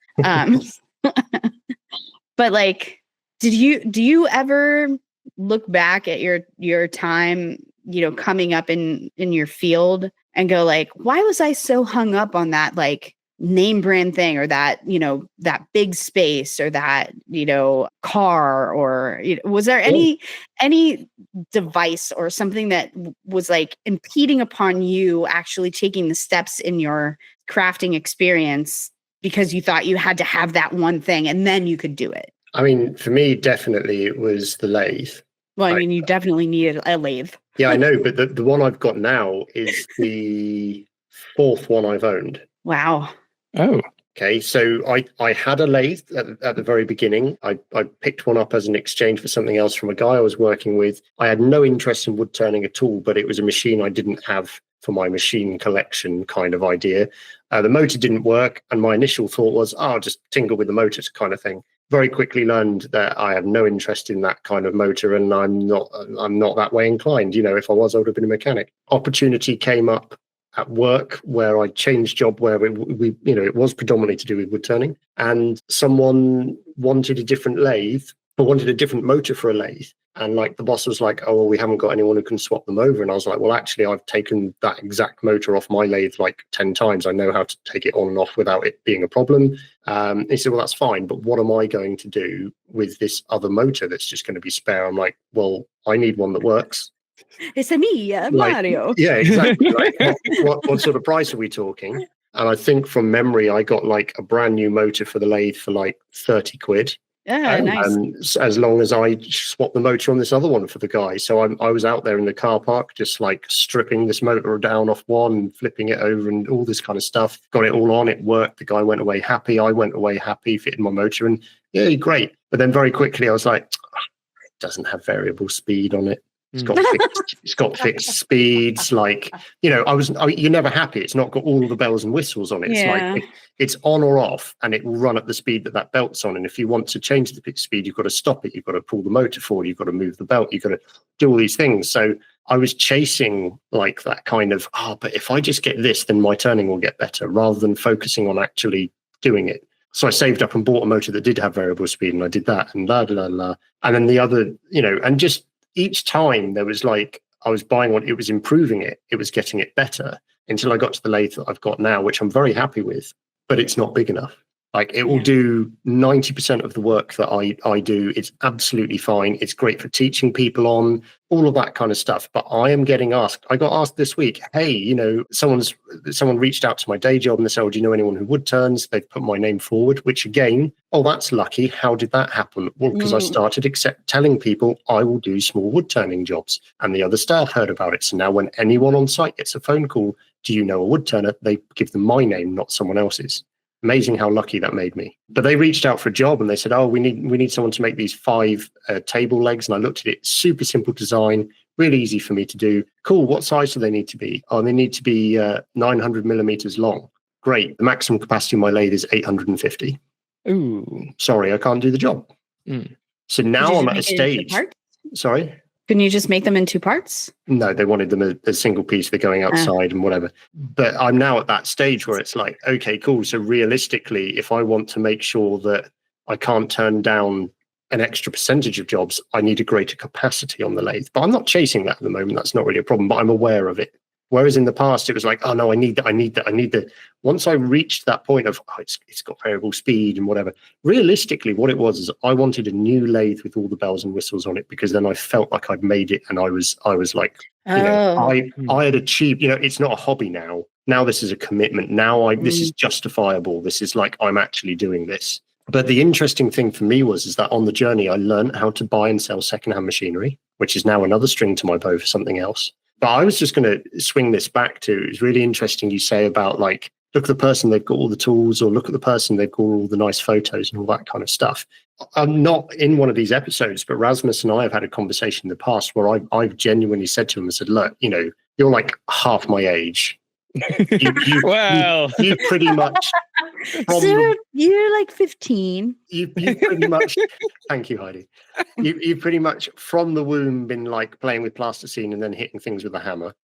But like, do you ever look back at your time, you know, coming up in your field and go like, why was I so hung up on that like name brand thing, or that, you know, that big space, or that, you know, car, or, you know, was there any device or something that was like impeding upon you actually taking the steps in your crafting experience because you thought you had to have that one thing and then you could do it? I mean, for me, definitely it was the lathe. Well, I mean, you definitely needed a lathe. Yeah, I know, but the one I've got now is the fourth one I've owned. Wow. Oh. Okay, so I had a lathe at the very beginning. I picked one up as an exchange for something else from a guy I was working with. I had no interest in wood turning at all, but it was a machine I didn't have for my machine collection kind of idea. The motor didn't work, and my initial thought was, I'll just tinker with the motor kind of thing. Very quickly learned that I have no interest in that kind of motor, and I'm not that way inclined. You know, if I was, I would have been a mechanic. Opportunity came up at work where I changed job, where we you know, it was predominantly to do with wood turning, and someone wanted a different lathe, or wanted a different motor for a lathe. And like the boss was like, oh, well, we haven't got anyone who can swap them over. And I was like, well, actually, I've taken that exact motor off my lathe like 10 times. I know how to take it on and off without it being a problem. He said, well, that's fine. But what am I going to do with this other motor that's just going to be spare? I'm like, well, I need one that works. It's a me, Mario. Yeah, exactly. What sort of price are we talking? And I think from memory, I got like a brand new motor for the lathe for like 30 quid. Yeah, nice. As long as I swapped the motor on this other one for the guy. So I was out there in the car park, just like stripping this motor down off one, flipping it over and all this kind of stuff. Got it all on, it worked. The guy went away happy. I went away happy, fitting my motor, and yeah, great. But then very quickly I was like, it doesn't have variable speed on it. It's got fixed speeds. Like, you know, you're never happy. It's not got all the bells and whistles on it. It's like it's on or off, and it will run at the speed that belt's on. And if you want to change the speed, you've got to stop it. You've got to pull the motor forward. You've got to move the belt. You've got to do all these things. So I was chasing like that kind of, but if I just get this, then my turning will get better, rather than focusing on actually doing it. So I saved up and bought a motor that did have variable speed, and I did that, and and then the other, you know, and just each time there was like, I was buying one, it was improving it, it was getting it better, until I got to the lathe that I've got now, which I'm very happy with, but it's not big enough. Like, it will do 90% of the work that I do. It's absolutely fine. It's great for teaching people on all of that kind of stuff. But I am getting asked, I got asked this week, hey, you know, someone reached out to my day job and they said, oh, do you know anyone who wood turns? They've put my name forward, which again, oh, that's lucky. How did that happen? Well, because I started telling people I will do small wood turning jobs, and the other staff heard about it. So now when anyone on site gets a phone call, do you know a wood turner? They give them my name, not someone else's. Amazing how lucky that made me. But they reached out for a job and they said, oh, we need someone to make these 5 table legs. And I looked at it, super simple design, really easy for me to do. Cool. What size do they need to be? Oh, they need to be 900 millimeters long. Great. The maximum capacity of my lathe is 850. Ooh. Sorry, I can't do the job. So now I'm at a stage. Sorry? Couldn't you just make them in 2 parts? No, they wanted them a single piece. They're going outside and whatever. But I'm now at that stage where it's like, okay, cool. So realistically, if I want to make sure that I can't turn down an extra percentage of jobs, I need a greater capacity on the lathe. But I'm not chasing that at the moment. That's not really a problem, but I'm aware of it. Whereas in the past, it was like, oh no, I need that. Once I reached that point of, it's got variable speed and whatever, realistically, what it was is I wanted a new lathe with all the bells and whistles on it, because then I felt like I'd made it, and I was like, I had achieved, it's not a hobby now. Now this is a commitment. Now this is justifiable. This is like, I'm actually doing this. But the interesting thing for me is that on the journey, I learned how to buy and sell secondhand machinery, which is now another string to my bow for something else. But I was just going to swing this back to, it's really interesting you say about like, look at the person, they've got all the tools, or look at the person, they've got all the nice photos and all that kind of stuff. I'm not in one of these episodes, but Rasmus and I have had a conversation in the past where I've genuinely said to him, I said, look, you're like half my age. You pretty much you're like 15. You pretty much thank you, Heidi. You pretty much from the womb been like playing with plasticine and then hitting things with a hammer.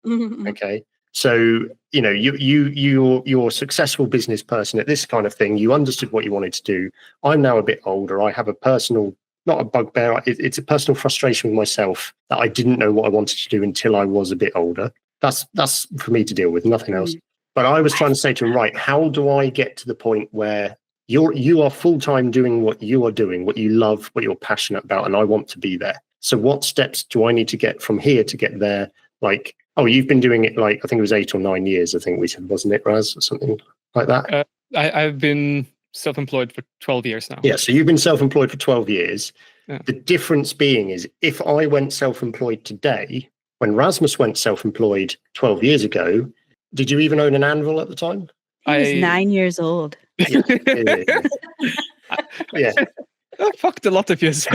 Okay, so you're a successful business person at this kind of thing. You understood what you wanted to do. I'm now a bit older. I have a personal, not a bugbear, it's a personal frustration with myself that I didn't know what I wanted to do until I was a bit older. That's for me to deal with, nothing else. But I was trying to say to him, right, how do I get to the point where you are full-time doing what you are doing, what you love, what you're passionate about, and I want to be there. So what steps do I need to get from here to get there? Like, you've been doing it like, I think it was 8 or 9 years, I think we said, wasn't it, Raz, or something like that? I've been self-employed for 12 years now. Yeah, so you've been self-employed for 12 years. Yeah. The difference being is if I went self-employed today, when Rasmus went self-employed 12 years ago, did you even own an anvil at the time? I was 9 years old. Yeah. I fucked a lot of years.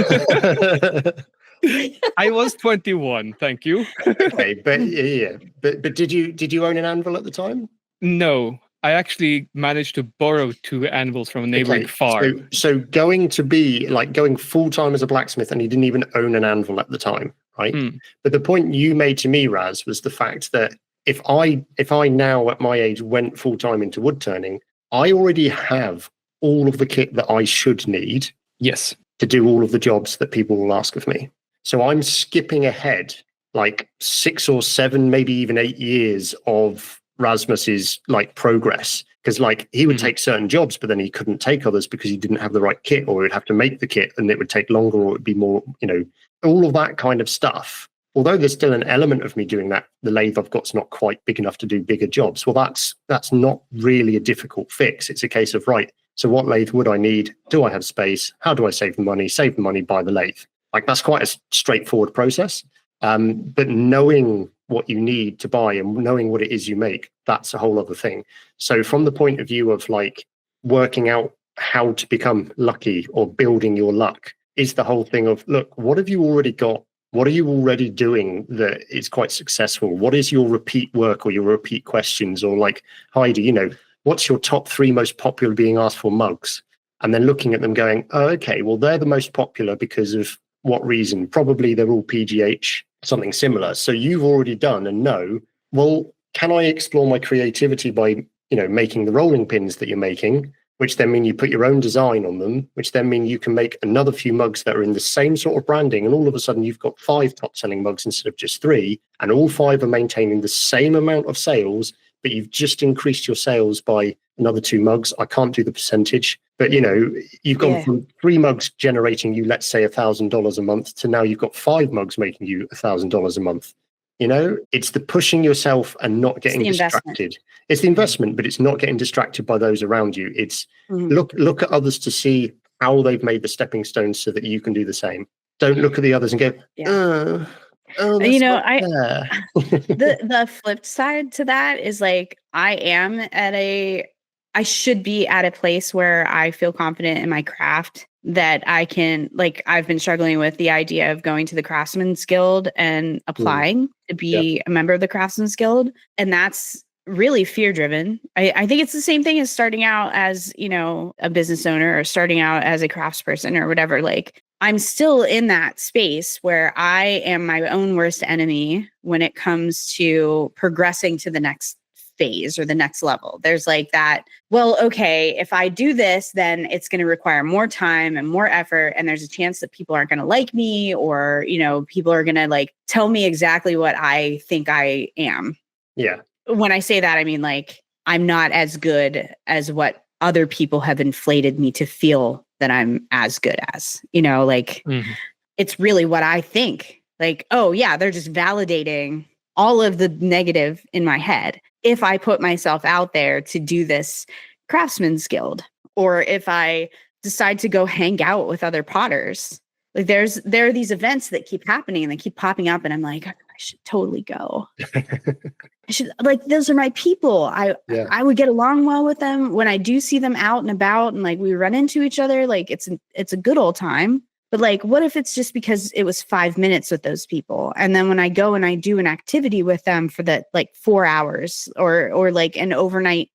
I was 21, thank you. Okay, but did you own an anvil at the time? No, I actually managed to borrow 2 anvils from a neighboring farm. So going full-time as a blacksmith, and you didn't even own an anvil at the time, right? But the point you made to me, Raz, was the fact that if I now at my age went full-time into wood turning, I already have all of the kit that I should need. Yes. To do all of the jobs that people will ask of me. So I'm skipping ahead like 6 or 7, maybe even 8 years of Rasmus's like progress. Because like he would take certain jobs, but then he couldn't take others because he didn't have the right kit, or he'd have to make the kit and it would take longer, or it would be more, all of that kind of stuff. Although there's still an element of me doing that, the lathe I've got's not quite big enough to do bigger jobs. Well, that's not really a difficult fix. It's a case of, right, so what lathe would I need? Do I have space? How do I save the money? Save the money, buy the lathe. Like that's quite a straightforward process. But knowing what you need to buy and knowing what it is you make, that's a whole other thing. So from the point of view of like working out how to become lucky or building your luck is the whole thing of, look, what have you already got? What are you already doing that is quite successful? What is your repeat work or your repeat questions? Or like, Heidi, what's your top 3 most popular being asked for mugs? And then looking at them going, oh, okay, well, they're the most popular because of what reason? Probably they're all PGH, something similar. So you've already done and know, well, can I explore my creativity by, making the rolling pins that you're making, which then mean you put your own design on them, which then mean you can make another few mugs that are in the same sort of branding. And all of a sudden you've got 5 top selling mugs instead of just 3. And all 5 are maintaining the same amount of sales, but you've just increased your sales by another 2 mugs. I can't do the percentage, but you've gone from 3 mugs generating you, let's say $1,000 a month, to now you've got 5 mugs making you $1,000 a month. It's the pushing yourself and not getting distracted. It's the investment, but it's not getting distracted by those around you. It's look at others to see how they've made the stepping stones so that you can do the same. Don't look at the others and go, the flip side to that is like, I should be at a place where I feel confident in my craft, that I can, like, I've been struggling with the idea of going to the Craftsman's Guild and applying to be a member of the Craftsman's Guild. And that's really fear driven. I think it's the same thing as starting out as, a business owner or starting out as a craftsperson or whatever. Like, I'm still in that space where I am my own worst enemy when it comes to progressing to the next phase or the next level. There's like that, well, okay, if I do this, then it's going to require more time and more effort. And there's a chance that people aren't going to like me, or, people are going to like tell me exactly what I think I am. Yeah. When I say that, I mean, like, I'm not as good as what other people have inflated me to feel that I'm as good as, like it's really what I think. Like, oh yeah, they're just validating all of the negative in my head. If I put myself out there to do this craftsman's guild, or if I decide to go hang out with other potters, like there are these events that keep happening and they keep popping up, and I'm like, I should totally go. I should, like, those are my people. I would get along well with them when I do see them out and about, and like we run into each other. Like it's a good old time. But like, what if it's just because it was 5 minutes with those people, and then when I go and I do an activity with them for the like 4 hours, or like an overnight,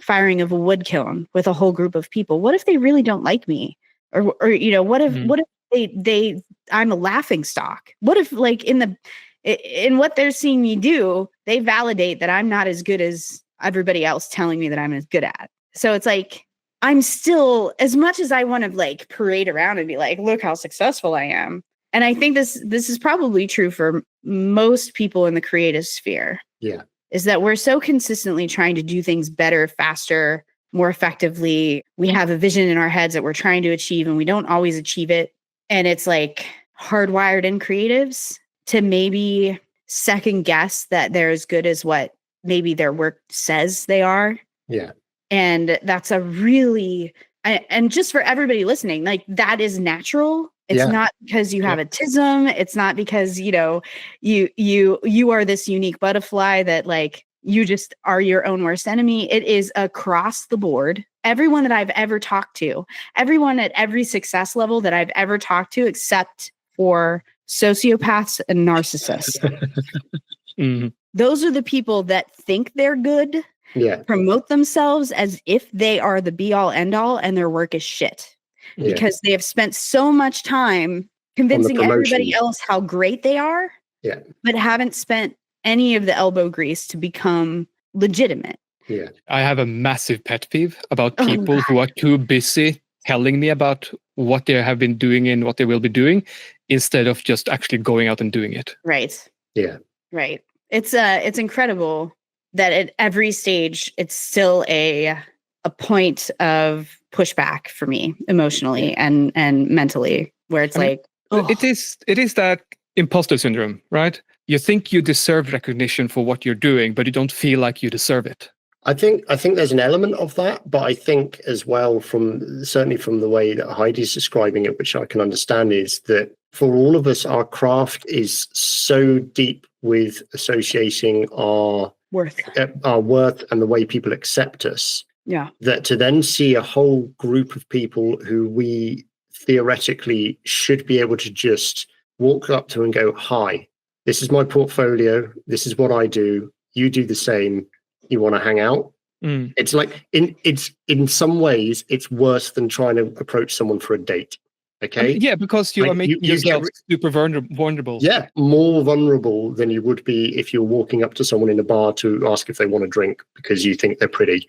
firing of a wood kiln with a whole group of people? What if they really don't like me, or what if they I'm a laughing stock? What if like in what they're seeing me do, they validate that I'm not as good as everybody else telling me that I'm as good at? So it's like, I'm still, as much as I want to like parade around and be like, look how successful I am. And I think this is probably true for most people in the creative sphere. Yeah. Is that we're so consistently trying to do things better, faster, more effectively. We have a vision in our heads that we're trying to achieve, and we don't always achieve it. And it's like hardwired in creatives to maybe second guess that they're as good as what maybe their work says they are. Yeah. And that's a really, and just for everybody listening, like that is natural. It's not because you have autism. It's not because, you are this unique butterfly that like you just are your own worst enemy. It is across the board. Everyone that I've ever talked to, everyone at every success level that I've ever talked to, except for sociopaths and narcissists. Those are the people that think they're good, promote themselves as if they are the be all end all, and their work is shit because they have spent so much time convincing everybody else how great they are, but haven't spent any of the elbow grease to become legitimate. Yeah. I have a massive pet peeve about people who are too busy telling me about what they have been doing and what they will be doing instead of just actually going out and doing it. Right. Yeah. Right. It's incredible that at every stage it's still a point of pushback for me emotionally and mentally, where it's it is that imposter syndrome, right? You think you deserve recognition for what you're doing, but you don't feel like you deserve it. I think there's an element of that, but I think as well, certainly from the way that Heidi's describing it, which I can understand, is that for all of us, our craft is so deep with associating our worth and the way people accept us. Yeah. That to then see a whole group of people who we theoretically should be able to just walk up to and go, "Hi, this is my portfolio. This is what I do. You do the same. You want to hang out?" It's like in some ways it's worse than trying to approach someone for a date. Okay. Because you are making yourself super vulnerable. Yeah, more vulnerable than you would be if you're walking up to someone in a bar to ask if they want a drink because you think they're pretty.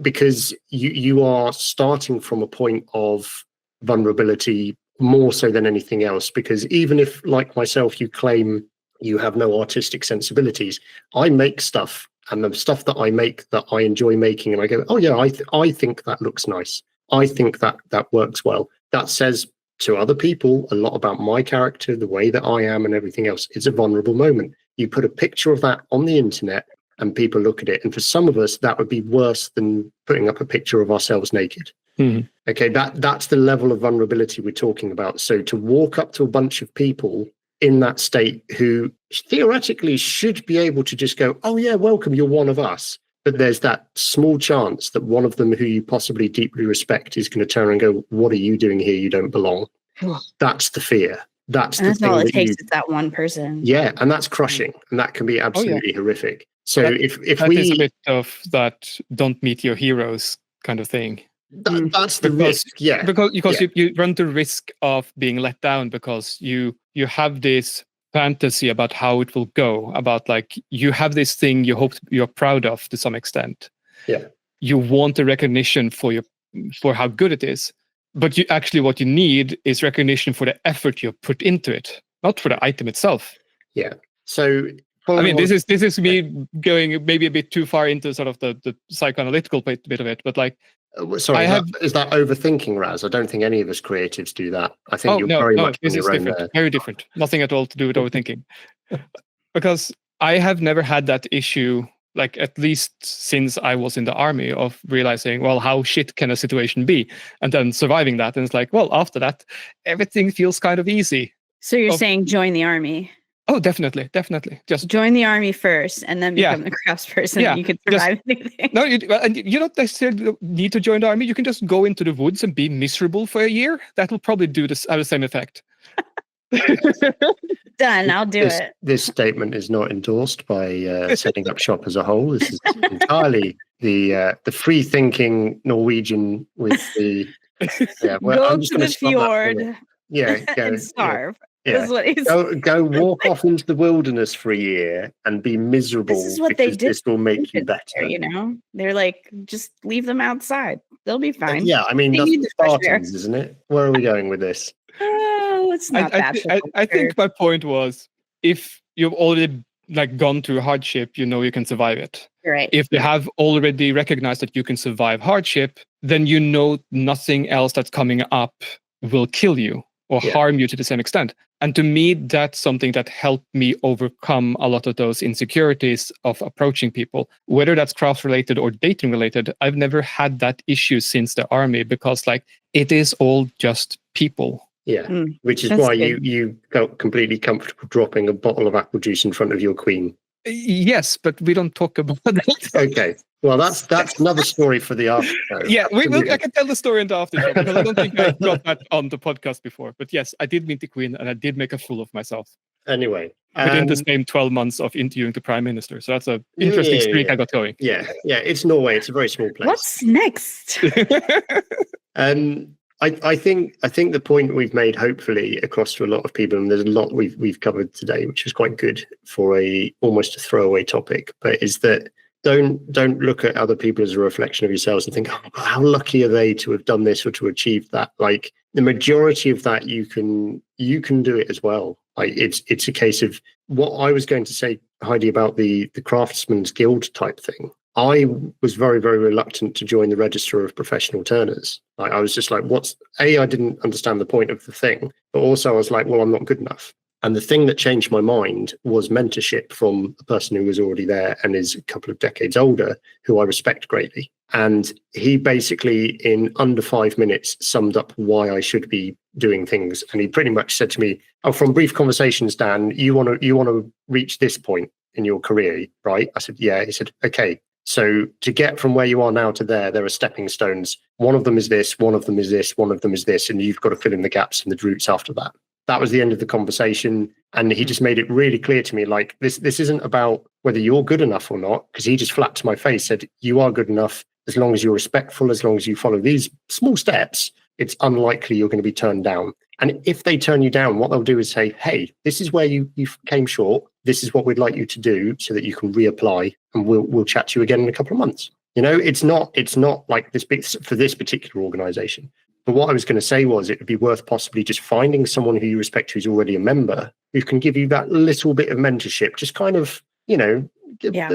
Because you are starting from a point of vulnerability more so than anything else. Because even if, like myself, you claim you have no artistic sensibilities, I make stuff, and the stuff that I make that I enjoy making, and I go, oh yeah, I think that looks nice. I think that works well. That says to other people a lot about my character, the way that I am, and everything else. It's a vulnerable moment. You put a picture of that on the internet and people look at it. And for some of us, that would be worse than putting up a picture of ourselves naked. Okay, that's the level of vulnerability we're talking about. So to walk up to a bunch of people in that state who theoretically should be able to just go, oh yeah, welcome, you're one of us. But there's that small chance that one of them who you possibly deeply respect is going to turn and go, what are you doing here? You don't belong. That's the fear. That's all it takes is that one person. Yeah, and that's crushing. And that can be absolutely horrific. So if that is a bit of that don't meet your heroes kind of thing. That's the risk, yeah. Because you run the risk of being let down because you have this fantasy about how it will go, about like you have this thing you hope you're proud of to some extent. Yeah. You want the recognition for how good it is, but what you need is recognition for the effort you put into it, not for the item itself. Yeah. So I mean, this is me going maybe a bit too far into sort of the psychoanalytical bit of it, but like, sorry, is that overthinking, Raz? I don't think any of us creatives do that. I think you're very much on this your is own different, there. very different. Nothing at all to do with overthinking, because I have never had that issue. Like, at least since I was in the army, of realizing, well, how shit can a situation be, and then surviving that. And it's like, well, after that, everything feels kind of easy. So you're saying join the army? Oh, definitely. Just join the army first, and then become the craftsperson. Yeah, You can survive anything. No, you don't necessarily need to join the army. You can just go into the woods and be miserable for a year. That will probably have the same effect. Done. I'll do it. This statement is not endorsed by Setting Up Shop as a whole. This is entirely the free-thinking Norwegian with the go to the fjord. And starve. Yeah. Go walk off into the wilderness for a year and be miserable. This is what they did. This will make you better. You know, they're like, just leave them outside. They'll be fine. Yeah, I mean, that's the Spartans, isn't it? Where are we going with this? It's not I think my point was, if you've already gone through hardship, you can survive it. Right. If you have already recognized that you can survive hardship, then nothing else that's coming up will kill you or harm you to the same extent. And to me, that's something that helped me overcome a lot of those insecurities of approaching people, whether that's craft related or dating related. I've never had that issue since the army, because it is all just people. Yeah, which is why you felt completely comfortable dropping a bottle of apple juice in front of your queen. Yes, but we don't talk about that. Okay. Well, that's another story for the after show. Yeah, I can tell the story in the after show, because I don't think I got that on the podcast before. But yes, I did meet the Queen, and I did make a fool of myself. Anyway. Within the same 12 months of interviewing the Prime Minister. So that's an interesting streak I got going. Yeah, it's Norway. It's a very small place. What's next? I think the point we've made, hopefully, across to a lot of people, and there's a lot we've covered today, which is quite good for almost a throwaway topic, but is that don't look at other people as a reflection of yourselves and think, oh, how lucky are they to have done this or to achieve that? Like, the majority of that you can do it as well. Like, it's a case of what I was going to say, Heidi, about the Craftsman's Guild type thing. I was very, very reluctant to join the Register of Professional Turners. I was just like, I didn't understand the point of the thing, but also I was like, well, I'm not good enough. And the thing that changed my mind was mentorship from a person who was already there and is a couple of decades older, who I respect greatly. And he basically, in under 5 minutes, summed up why I should be doing things. And he pretty much said to me, oh, from brief conversations, Dan, you want to reach this point in your career, right? I said, yeah. He said, okay. So to get from where you are now to there are stepping stones. One of them is this, one of them is this, one of them is this, and you've got to fill in the gaps and the roots after that. That was the end of the conversation. And he just made it really clear to me, like, this isn't about whether you're good enough or not, because he just flat to my face said, you are good enough as long as you're respectful, as long as you follow these small steps. It's unlikely you're going to be turned down. And if they turn you down, what they'll do is say, hey, this is where you came short. This is what we'd like you to do so that you can reapply, and we'll chat to you again in a couple of months. It's not like this big for this particular organization. But what I was going to say was, it would be worth possibly just finding someone who you respect, who's already a member, who can give you that little bit of mentorship, just kind of, a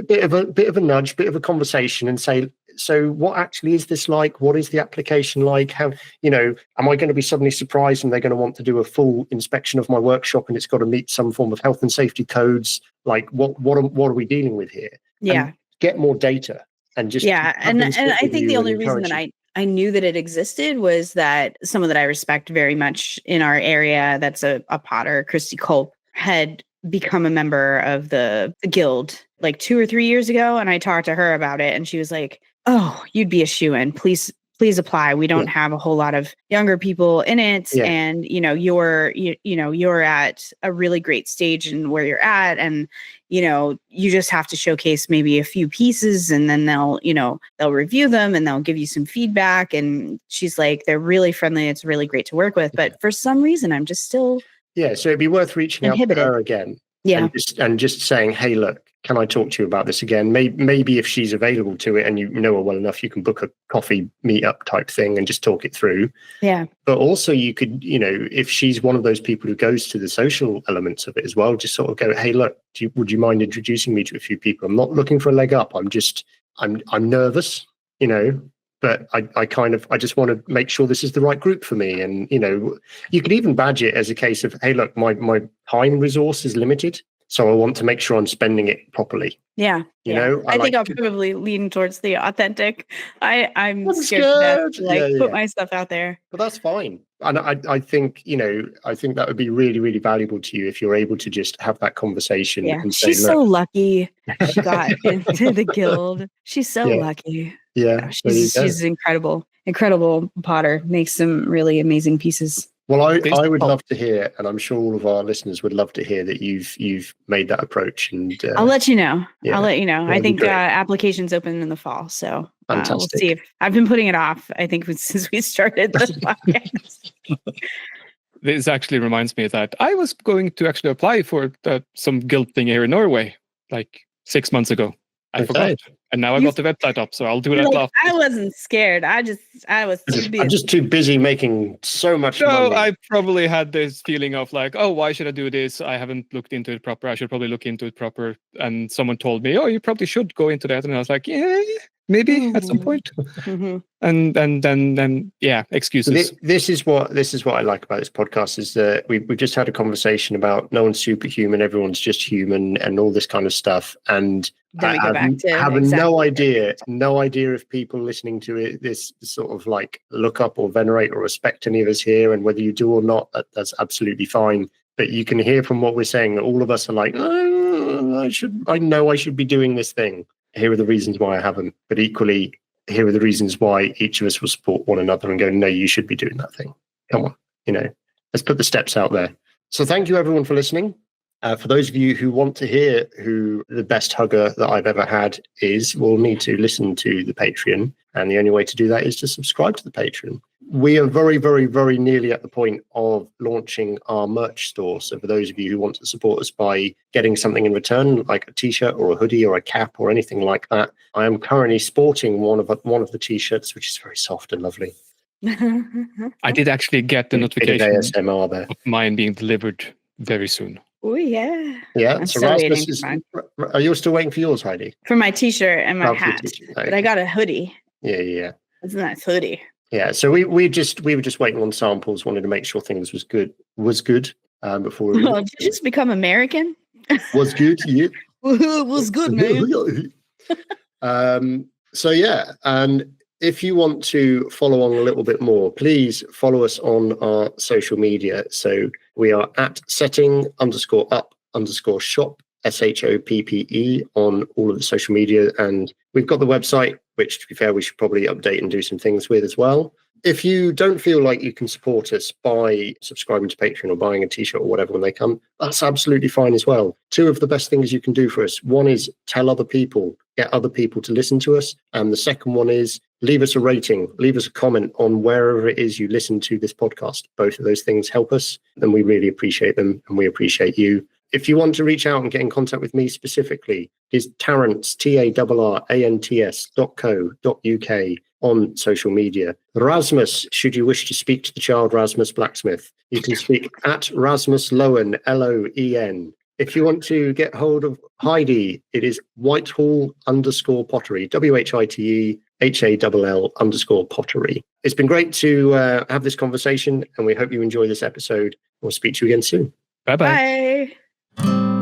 bit of a nudge, bit of a conversation, and say, so what actually is this like? What is the application like? How, am I going to be suddenly surprised and they're going to want to do a full inspection of my workshop and it's got to meet some form of health and safety codes? Like, what are we dealing with here? Yeah. And get more data and just and I think the only reason that I knew that it existed was that someone that I respect very much in our area, that's a potter, Christy Culp, had become a member of the guild like 2 or 3 years ago. And I talked to her about it, and she was like, oh, you'd be a shoo-in. Please apply. We don't have a whole lot of younger people in it. Yeah. And, you're at a really great stage in where you're at. And, you just have to showcase maybe a few pieces, and then they'll review them and they'll give you some feedback. And she's like, they're really friendly. It's really great to work with. But for some reason, I'm just still... Yeah, so it'd be worth reaching out to her again Yeah. And just saying, hey, look, can I talk to you about this again? Maybe if she's available to it and you know her well enough, you can book a coffee meetup type thing and just talk it through. Yeah. But also you could, if she's one of those people who goes to the social elements of it as well, just sort of go, hey, look, would you mind introducing me to a few people? I'm not looking for a leg up. I'm nervous, but I just want to make sure this is the right group for me. And, you could even badge it as a case of, hey, look, my time resource is limited. So I want to make sure I'm spending it properly. Yeah. I think I'll probably lean towards the authentic. I'm scared to put my stuff out there. But that's fine. And I think, I think that would be really, really valuable to you if you're able to just have that conversation. Yeah. And say, she's so lucky she got into the guild. She's so lucky. Yeah. She's incredible potter, makes some really amazing pieces. Well, I would love to hear, and I'm sure all of our listeners would love to hear that you've made that approach. And I'll let you know. I think applications open in the fall, so we'll see. I've been putting it off, I think, since we started this podcast. This actually reminds me that I was going to actually apply for some guild thing here in Norway, like 6 months ago. I forgot. And now I got the website up, so I'll do that after. I wasn't scared. I was too busy. I'm just too busy making so much money. I probably had this feeling of like, oh, why should I do this? I haven't looked into it proper. I should probably look into it proper. And someone told me, oh, you probably should go into that. And I was like, yeah, maybe at some point. And then excuses. This is what I like about this podcast is that we've just had a conversation about no one's superhuman, everyone's just human, and all this kind of stuff. And then we have no idea if people listening to it, this sort of like look up or venerate or respect any of us here, and whether you do or not, that's absolutely fine. But you can hear from what we're saying that all of us are like, I know I should be doing this thing. Here are the reasons why I haven't. But equally, here are the reasons why each of us will support one another and go, no, you should be doing that thing. Come on, let's put the steps out there. So thank you everyone for listening. For those of you who want to hear who the best hugger that I've ever had is, we'll need to listen to the Patreon. And the only way to do that is to subscribe to the Patreon. We are very, very, very nearly at the point of launching our merch store. So for those of you who want to support us by getting something in return, like a t-shirt or a hoodie or a cap or anything like that, I am currently sporting one of the t-shirts, which is very soft and lovely. I did actually get the notification ASMR there. of mine being delivered very soon. Oh, yeah. Yeah. So Rasmus are you still waiting for yours, Heidi? For my t-shirt and my hat. But I got a hoodie. Yeah. It's a nice hoodie. Yeah. So we were just waiting on samples, wanted to make sure things was good before we did you just become American? Was good, yeah. Was good, man. So yeah, and if you want to follow on a little bit more, please follow us on our social media. So we are at setting_up_shop, SHOPPE, on all of the social media. And we've got the website, which, to be fair, we should probably update and do some things with as well. If you don't feel like you can support us by subscribing to Patreon or buying a t-shirt or whatever when they come, that's absolutely fine as well. Two of the best things you can do for us. One is tell other people, get other people to listen to us. And the second one is leave us a rating, leave us a comment on wherever it is you listen to this podcast. Both of those things help us, and we really appreciate them, and we appreciate you. If you want to reach out and get in contact with me specifically, it's Tarrants, TARRANTS.co.uk on social media. Rasmus, should you wish to speak to the child Rasmus Blacksmith, you can speak at Rasmus Loen, Loen. If you want to get hold of Heidi, it is Whitehall_pottery, WHITEHALL_pottery. It's been great to have this conversation, and we hope you enjoy this episede. We'll speak to you again soon. Bye-bye. Bye.